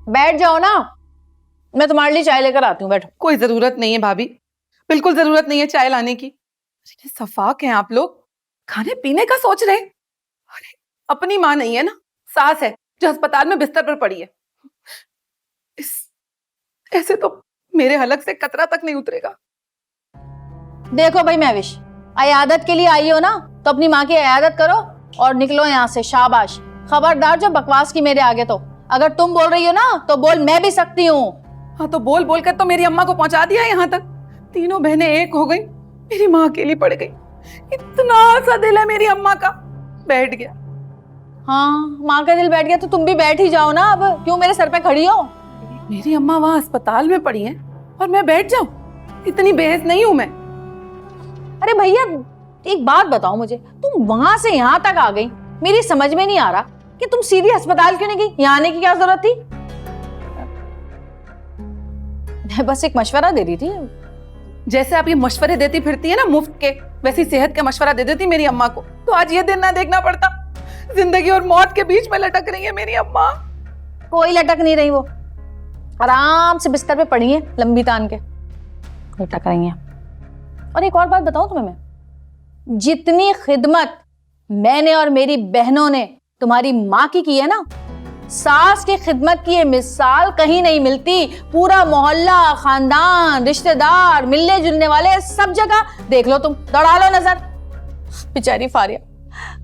बैठ जाओ ना, मैं तुम्हारे लिए चाय लेकर आती हूँ, बैठो। कोई जरूरत नहीं है भाभी, बिल्कुल जरूरत नहीं है चाय लाने की। अरे सफाक हैं आप लोग, खाने पीने का सोच रहे। अरे अपनी माँ नहीं है ना, सास है जो अस्पताल में बिस्तर पर पड़ी है। इस ऐसे तो मेरे हलक से कतरा तक नहीं उतरेगा। देखो भाई महविश, अयादत के लिए आई हो ना तो अपनी माँ की अयादत करो और निकलो यहाँ से, शाबाश। खबरदार जो बकवास की मेरे आगे तो, अगर तुम बोल रही हो ना तो बोल मैं भी सकती हूँ। हाँ तो बोल बोल कर तो मेरी अम्मा को पहुंचा दिया यहाँ तक। तीनों बहनें एक हो गई, मेरी माँ अकेली पड़ गई। इतना सा दिल है मेरी अम्मा का, बैठ गया। हाँ, माँ का दिल बैठ गया तो तुम भी बैठ ही जाओ ना, अब क्यों मेरे सर पे खड़ी हो? मेरी अम्मा वहां अस्पताल में पड़ी है और मैं बैठ जाऊं? इतनी बेहस नहीं हूं मैं। अरे भैया एक बात बताओ मुझे, तुम वहां से यहाँ तक आ गई, मेरी समझ में नहीं आ रहा कि तुम सीधी अस्पताल क्यों नहीं गई? यहाँ आने की क्या जरूरत थी? मैं बस एक मशवरा दे रही थी। जैसे आप ये मशवरे देती फिरती है ना मुफ्त के, वैसी सेहत का मशवरा दे देती मेरी अम्मा को, तो आज ये दिन ना देखना पड़ता। जिंदगी और मौत के बीच में लटक रही है मेरी अम्मा। कोई लटक नहीं रही, वो आराम से बिस्तर पे पड़ी है लंबी तान के, लटक रही है। और एक और बात बताऊं तुम्हें मैं, जितनी खिदमत मैंने और मेरी बहनों ने तुम्हारी माँ की है ना, सास की खिदमत की ये मिसाल कहीं नहीं मिलती। पूरा मोहल्ला, खानदान, रिश्तेदार, मिलने जुलने वाले, सब जगह देख लो तुम, दौड़ा लो नजर। बेचारी फारिया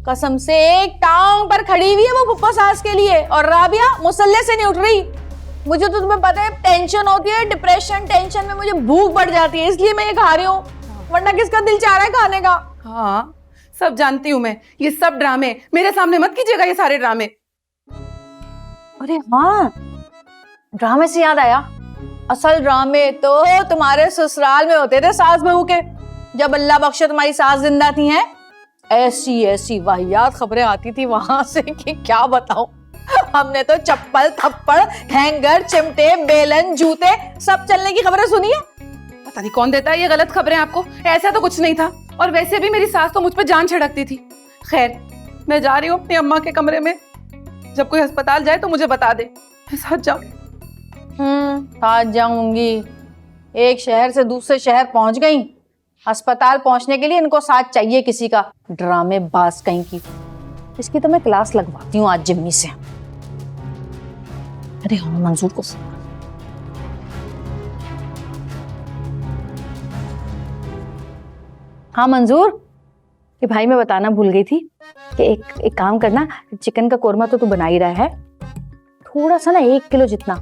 कसम से एक टांग पर खड़ी हुई है वो पुप्पा सास के लिए, और राबिया मुसल्ले से नहीं उठ रही। मुझे तो तुम्हें पता है टेंशन होती है, डिप्रेशन, टेंशन में मुझे भूख बढ़ जाती है, इसलिए मैं ये खा रही हूँ, वरना किसका दिल चाह रहा है खाने का? हाँ सब जानती हूँ मैं, ये सब ड्रामे मेरे सामने मत कीजिएगा, ये सारे ड्रामे। अरे हाँ, ड्रामे से याद आया, असल ड्रामे तो तुम्हारे ससुराल में होते थे सास बहू के, जब अल्लाह बख्शे तुम्हारी सास जिंदा थी हैं। ऐसी ऐसी वाहियात खबरें आती थी वहां से कि क्या बताऊं। हमने तो चप्पल, थप्पड़, हैंगर, चिमटे, बेलन, जूते सब चलने की खबरें सुनी है। पता नहीं कौन देता है ये गलत खबरें आपको, ऐसा तो कुछ नहीं था। और वैसे भी मेरी सास तो मुझ पे जान छिड़कती थी। खैर मैं जा रही हूँ अपनी अम्मा के कमरे में, जब कोई अस्पताल जाए तो मुझे बता दे, मैं साथ जाऊं। साथ जाऊंगी। एक शहर से दूसरे शहर पहुंच गई, अस्पताल पहुंचने के लिए इनको साथ चाहिए किसी का, ड्रामे बाज कहीं की। इसकी तो मैं क्लास लगवाती हूँ आज जिम्मी से। अरे हाँ, मंजूर को हाँ मंजूर, कि भाई मैं बताना भूल गई थी कि एक काम करना, चिकन का कोरमा तो तू बना ही रहा है, थोड़ा सा ना 1 किलो जितना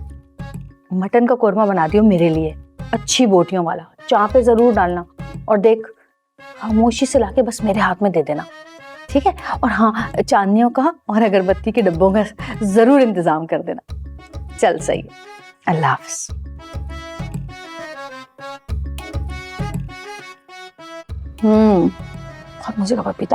मटन का कोरमा बना दियो मेरे लिए, अच्छी बोटियों वाला, चापे जरूर डालना। और देख खामोशी से लाके बस मेरे हाथ में दे देना, ठीक है? और हाँ, चांदनियों का और अगरबत्ती के डब्बों का जरूर इंतजाम कर देना। चल सही है, अल्लाह हाफिज। बहुत मुझे खबर पीता है।